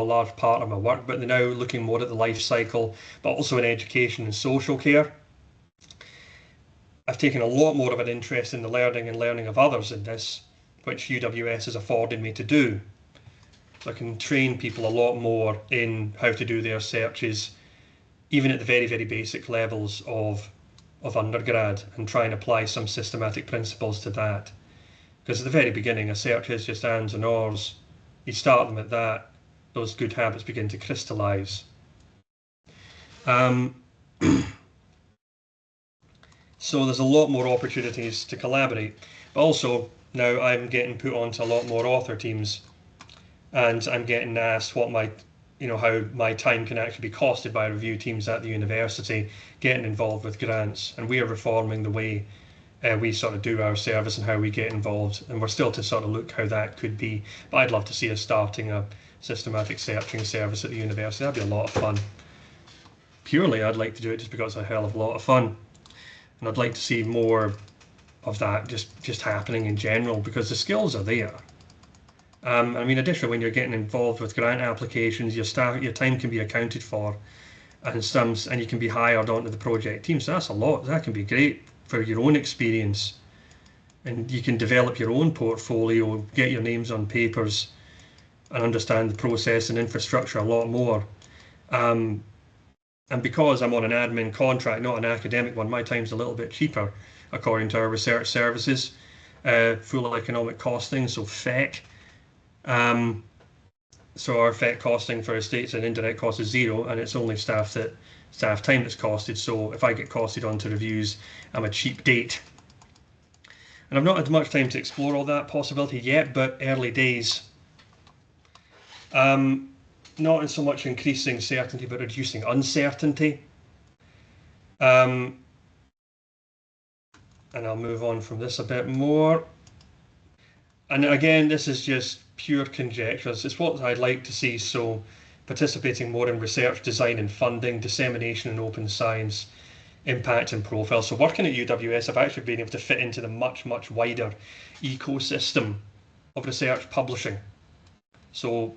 large part of my work, but they're now looking more at the life cycle, but also in education and social care. I've taken a lot more of an interest in the learning of others in this, which UWS has afforded me to do. So I can train people a lot more in how to do their searches, even at the very, very basic levels of undergrad, and try and apply some systematic principles to that. Because at the very beginning, a search is just ands and ors. You start them at that, those good habits begin to crystallise. So there's a lot more opportunities to collaborate, but also now I'm getting put onto a lot more author teams, and I'm getting asked what how my time can actually be costed by review teams at the university, getting involved with grants, and we are reforming the way we sort of do our service and how we get involved, and we're still to sort of look how that could be, but I'd love to see us starting a systematic searching service at the university. That'd be a lot of fun. Purely, I'd like to do it just because it's a hell of a lot of fun, and I'd like to see more of that just happening in general, because the skills are there. I mean, additionally, when you're getting involved with grant applications, your time can be accounted for, and you can be hired onto the project team, so that's a lot. That can be great for your own experience, and you can develop your own portfolio, get your names on papers, and understand the process and infrastructure a lot more. And because I'm on an admin contract, not an academic one, my time's a little bit cheaper according to our research services, full economic costing, so FEC. So our effect costing for estates and indirect cost is 0, and it's only staff time that's costed. So if I get costed onto reviews, I'm a cheap date. And I've not had much time to explore all that possibility yet, but early days. Not in so much increasing certainty, but reducing uncertainty. And I'll move on from this a bit more. And again, this is just pure conjectures. It's what I'd like to see. So participating more in research, design and funding, dissemination in open science, impact and profile. So working at UWS, I've actually been able to fit into the much, much wider ecosystem of research publishing. So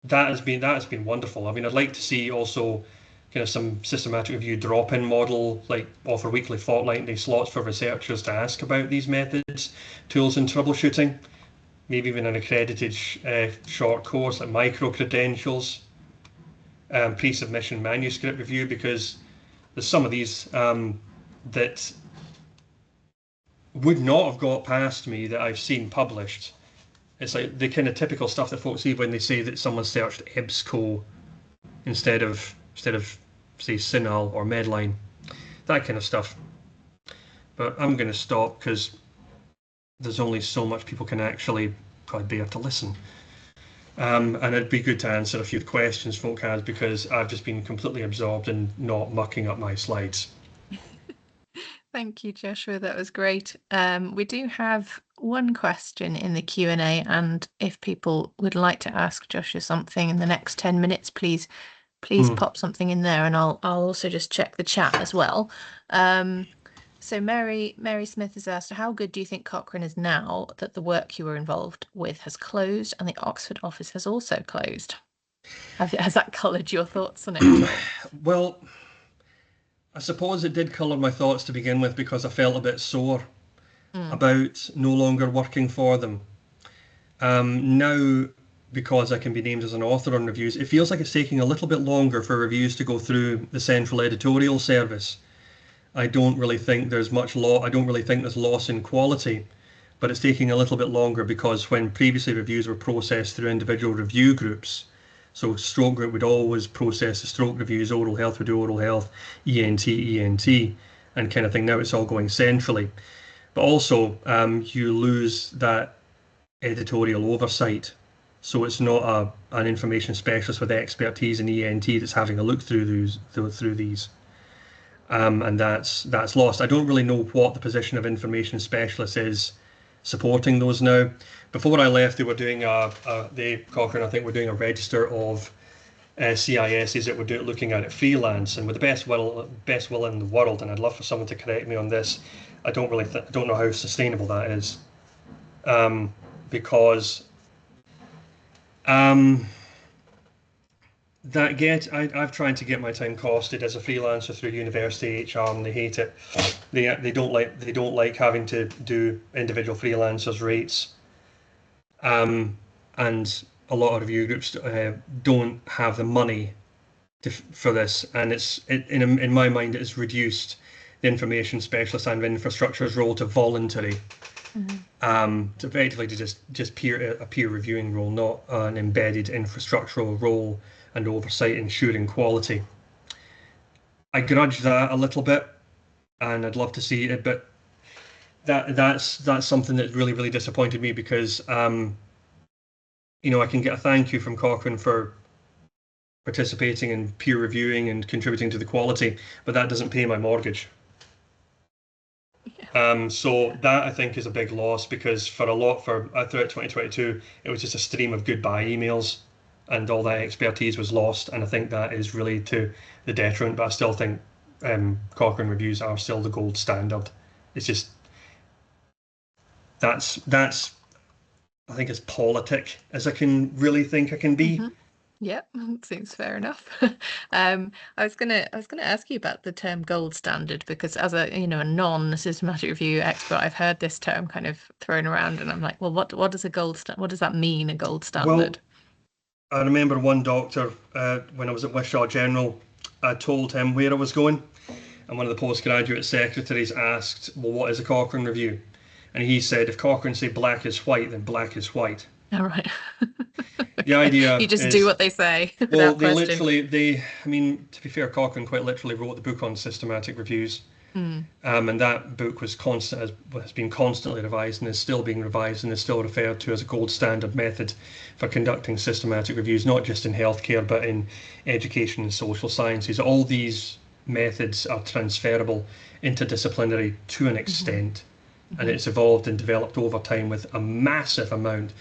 that has been wonderful. I mean, I'd like to see also kind of some systematic review drop-in model, like offer weekly fortnightly slots for researchers to ask about these methods, tools and troubleshooting. Maybe even an accredited short course like micro-credentials, pre-submission manuscript review, because there's some of these that would not have got past me that I've seen published. It's like the kind of typical stuff that folks see when they say that someone searched EBSCO instead of say CINAHL or Medline, that kind of stuff. But I'm going to stop because there's only so much people can actually probably bear to listen. And it'd be good to answer a few questions folk has, because I've just been completely absorbed in not mucking up my slides. Thank you, Joshua. That was great. We do have one question in the Q&A, and if people would like to ask Joshua something in the next 10 minutes, please pop something in there, and I'll also just check the chat as well. So Mary Smith has asked, how good do you think Cochrane is now that the work you were involved with has closed and the Oxford office has also closed? Has that coloured your thoughts on it? Well, I suppose it did colour my thoughts to begin with, because I felt a bit sore about no longer working for them. Now, because I can be named as an author on reviews, it feels like it's taking a little bit longer for reviews to go through the central editorial service. I don't really think there's much I don't really think there's loss in quality, but it's taking a little bit longer because when previously reviews were processed through individual review groups, so Stroke Group would always process the stroke reviews, oral health would do oral health, ENT, and kind of thing. Now it's all going centrally. But also you lose that editorial oversight. So it's not an information specialist with expertise in ENT that's having a look through these. And that's lost. I don't really know what the position of information specialist is supporting those now. Before I left, they were doing Cochrane, I think, were doing a register of CISs that were looking at it freelance, and with the best will in the world, and I'd love for someone to correct me on this, I don't know how sustainable that is, because I've tried to get my time costed as a freelancer through university HR, and they hate it. They don't like having to do individual freelancers' rates, and a lot of review groups don't have the money for this, and in my mind it has reduced the information specialist and infrastructure's role to voluntary. To effectively just a peer reviewing role, not an embedded infrastructural role and oversight ensuring quality. I grudge that a little bit, and I'd love to see it, but that's something that really, really disappointed me, because I can get a thank you from Cochrane for participating in peer reviewing and contributing to the quality, but that doesn't pay my mortgage. So that, I think, is a big loss, because throughout 2022 it was just a stream of goodbye emails, and all that expertise was lost, and I think that is really to the detriment. But I still think Cochrane reviews are still the gold standard. It's just that's I think as politic as I can really think I can be. Yep, seems fair enough. I was gonna ask you about the term gold standard, because as a non-systematic review expert, I've heard this term kind of thrown around, and I'm like, well, what does what does that mean, a gold standard? Well, I remember one doctor when I was at Wishaw General, I told him where I was going, and one of the postgraduate secretaries asked, well, what is a Cochrane review? And he said, if Cochrane say black is white, then black is white. All right. Yeah, The idea You just do is, what they say well, without question. I mean, to be fair, Cochrane quite literally wrote the book on systematic reviews. Mm. And that book has been constantly revised and is still being revised and is still referred to as a gold standard method for conducting systematic reviews, not just in healthcare, but in education and social sciences. All these methods are transferable interdisciplinary to an Hmm. extent, and Hmm. it's evolved and developed over time with a massive amount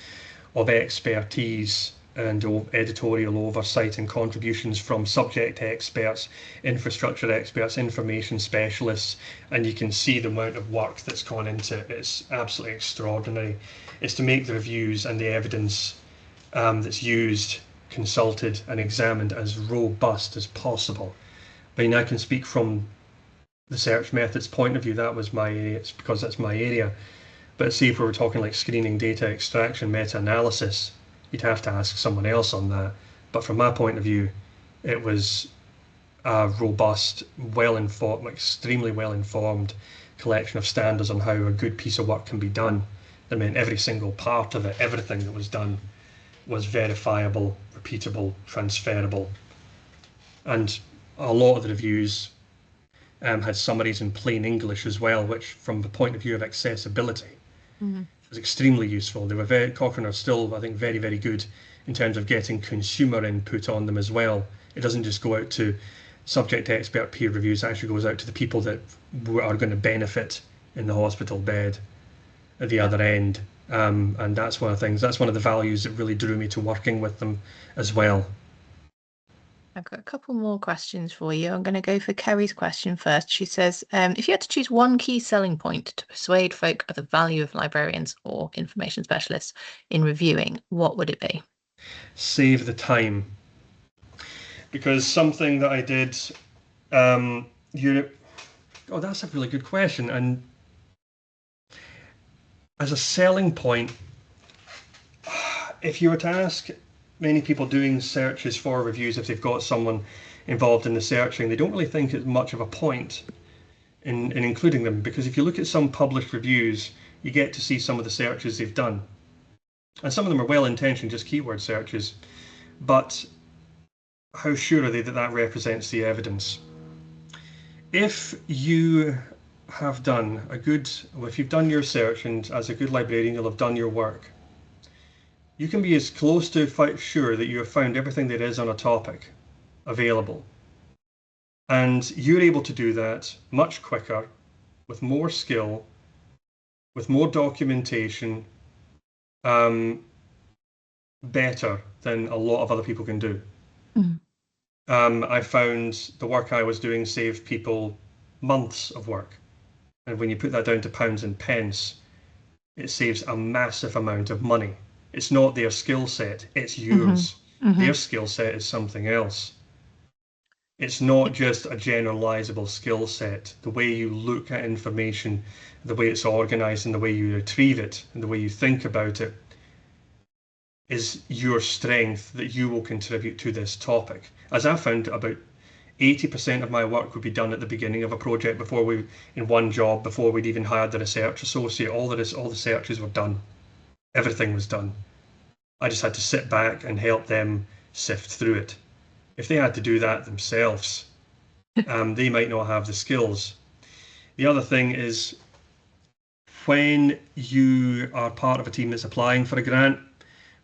of expertise and editorial oversight and contributions from subject experts, infrastructure experts, information specialists, and you can see the amount of work that's gone into it. It's absolutely extraordinary. It's to make the reviews and the evidence that's used, consulted, and examined as robust as possible. I mean, I can speak from the search methods point of view. That was my area. It's because that's my area. But see, if we were talking like screening, data extraction, meta-analysis, you'd have to ask someone else on that. But from my point of view, it was a robust, well-informed, extremely well-informed collection of standards on how a good piece of work can be done. I mean, every single part of it, everything that was done was verifiable, repeatable, transferable. And a lot of the reviews had summaries in plain English as well, which from the point of view of accessibility Hmm. was extremely useful. They were very, Cochrane are still, I think, very, very good in terms of getting consumer input on them as well. It doesn't just go out to subject expert peer reviews, it actually goes out to the people that are going to benefit in the hospital bed at the Yeah. other end. And that's one of the things, that's one of the values that really drew me to working with them as well. I've got a couple more questions for you. I'm going to go for Kerry's question first. She says, if you had to choose one key selling point to persuade folk of the value of librarians or information specialists in reviewing, what would it be? Save the time. Because something that I did, um, you, oh, that's a really good question. And as a selling point, if you were to ask many people doing searches for reviews if they've got someone involved in the searching, they don't really think it's much of a point in including them, because if you look at some published reviews, you get to see some of the searches they've done. And some of them are well intentioned, just keyword searches. But how sure are they that that represents the evidence? If you have done a good, well, if you've done your search and as a good librarian you'll have done your work, you can be as close to sure that you have found everything there is on a topic available. And you're able to do that much quicker, with more skill, with more documentation, um, better than a lot of other people can do. Mm. I found the work I was doing saved people months of work. And when you put that down to pounds and pence, it saves a massive amount of money. It's not their skill set, it's Hmm. yours. Hmm. Their skill set is something else. It's not just a generalizable skill set. The way you look at information, the way it's organized, and the way you retrieve it, and the way you think about it is your strength that you will contribute to this topic. As I found, about 80% of my work would be done at the beginning of a project before we, in one job, before we'd even hired the research associate. All the searches were done. Everything was done. I just had to sit back and help them sift through it. If they had to do that themselves, they might not have the skills. The other thing is when you are part of a team that's applying for a grant,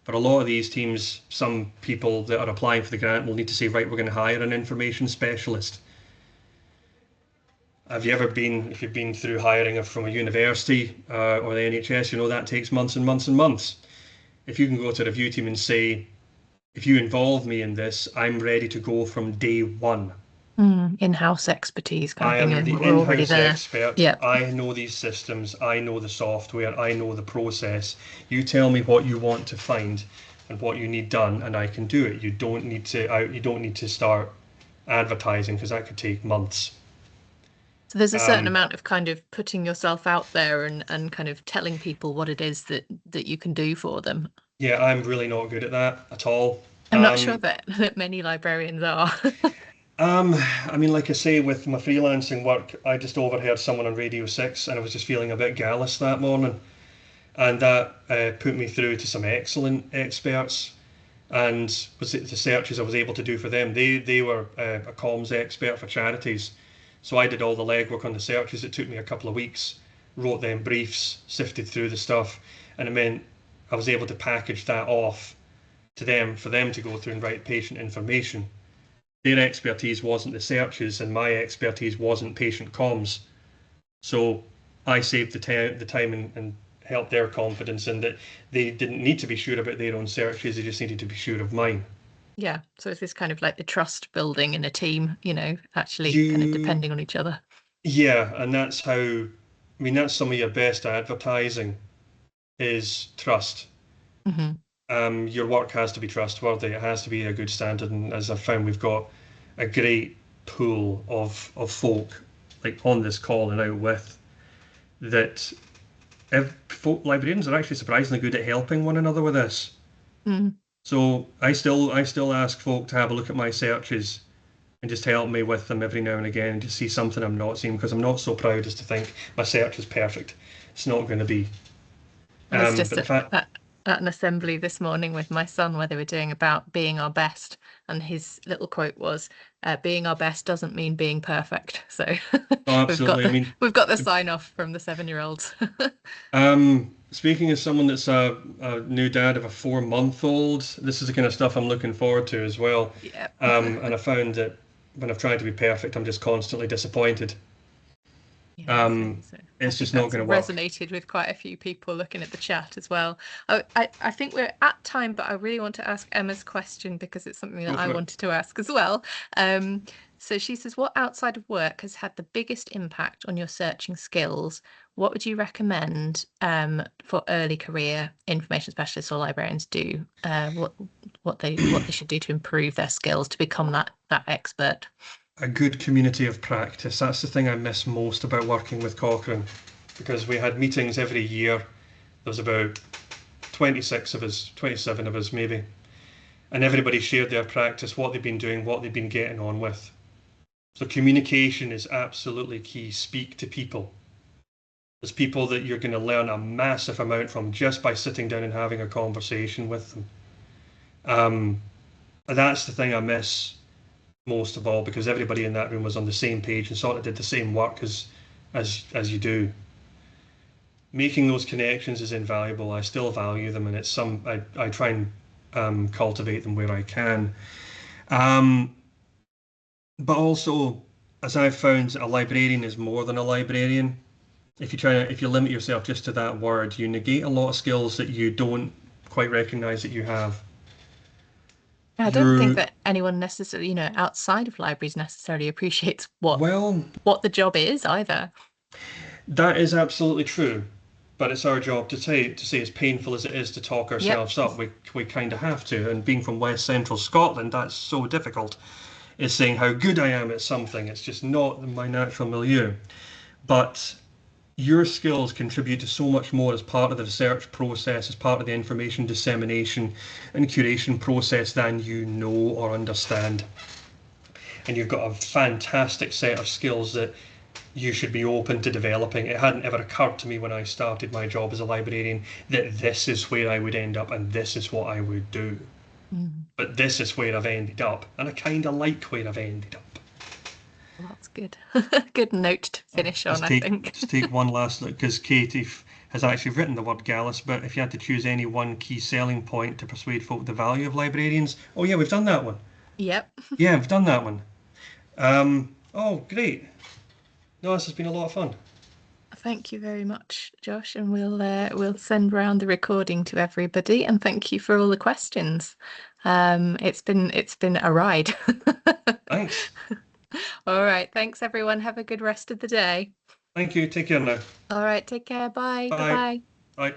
for a lot of these teams, some people that are applying for the grant will need to say, right, we're going to hire an information specialist. Have you ever been, if you've been through hiring from a university or the NHS, you know that takes months and months and months. If you can go to a review team and say, if you involve me in this, I'm ready to go from day one. Mm. In-house expertise kind of I thing, am and the we're already in-house there. expert. Yeah. I know these systems. I know the software. I know the process. You tell me what you want to find and what you need done, and I can do it. You don't need to You don't need to start advertising because that could take months. So there's a certain Um, amount of kind of putting yourself out there and kind of telling people what it is that you can do for them. yeah, I'm really not good at that at all. I'm not sure that many librarians are. Um, I mean, like I say, with my freelancing work, I just overheard someone on Radio 6 and I was just feeling a bit gallus that morning. And that put me through to some excellent experts. and was it the searches I was able to do for them. They were a comms expert for charities, so I did all the legwork on the searches. It took me a couple of weeks, wrote them briefs, sifted through the stuff, and it meant I was able to package that off to them for them to go through and write patient information. Their expertise wasn't the searches, and my expertise wasn't patient comms. So I saved the time and helped their confidence in that they didn't need to be sure about their own searches, they just needed to be sure of mine. Yeah. So it's this kind of like the trust building in a team, actually kind of You, depending on each other. yeah, and that's how, I mean, that's some of your best advertising is trust. Hmm. Your work has to be trustworthy. It has to be a good standard. And as I've found, we've got a great pool of folk like on this call and out with that if folk librarians are actually surprisingly good at helping one another with this. Mm. So I still ask folk to have a look at my searches and just help me with them every now and again and just see something I'm not seeing because I'm not so proud as to think my search is perfect. It's not going to be. I was But just the fact, at an assembly this morning with my son where they were doing about being our best, and his little quote was, "Being our best doesn't mean being perfect." So oh, we've got absolutely. I the mean, we've got the sign off from the 7-year-olds. speaking as someone that's a new dad of a 4-month-old, this is the kind of stuff I'm looking forward to as well. Yeah. And I found that when I've tried to be perfect, I'm just constantly disappointed. Yeah, Um, so I it's think just not that's going to work. resonated with quite a few people looking at the chat as well. I think we're at time, but I really want to ask Emma's question because it's something Go that I for it. wanted to ask as well. Um, so she says, what outside of work has had the biggest impact on your searching skills? What would you recommend for early career information specialists or librarians do? What they should do to improve their skills to become that expert? A good community of practice. That's the thing I miss most about working with Cochrane because we had meetings every year. There was about 26 of us, 27 of us maybe, and everybody shared their practice, what they've been doing, what they've been getting on with. So communication is absolutely key. Speak to people. There's people that you're going to learn a massive amount from just by sitting down and having a conversation with them. Um, that's the thing I miss most of all because everybody in that room was on the same page and sort of did the same work as you do. Making those connections is invaluable. I still value them, and it's some I try and cultivate them where I can. Um, but also, as I've found, a librarian is more than a librarian. If you limit yourself just to that word, you negate a lot of skills that you don't quite recognize that you have. I don't think You're that anyone necessarily, outside of libraries necessarily appreciates what well, what the job is either. that is absolutely true, but it's our job to say as painful as it is to talk Yep. ourselves up, we kind of have to. And being from West Central Scotland, that's so difficult. Is saying how good I am at something. It's just not my natural milieu. But your skills contribute to so much more as part of the research process, as part of the information dissemination and curation process than you know or understand. And you've got a fantastic set of skills that you should be open to developing. It hadn't ever occurred to me when I started my job as a librarian that this is where I would end up and this is what I would do. Mm, But this is where I've ended up, and I kind of like where I've ended up. well, that's good. Good note to finish on, Just I take think. just take one last look because Katie has actually written the word Gallus. But if you had to choose any one key selling point to persuade folk the value of librarians, oh yeah, we've done that one. Yep. Yeah, we've done that one. Oh great. No, this has been a lot of fun. Thank you very much, Josh, and we'll send round the recording to everybody. And thank you for all the questions. It's been a ride. Thanks. All right. Thanks, everyone. Have a good rest of the day. Thank you. Take care now. All right. Take care. Bye. Bye Bye. bye. Bye.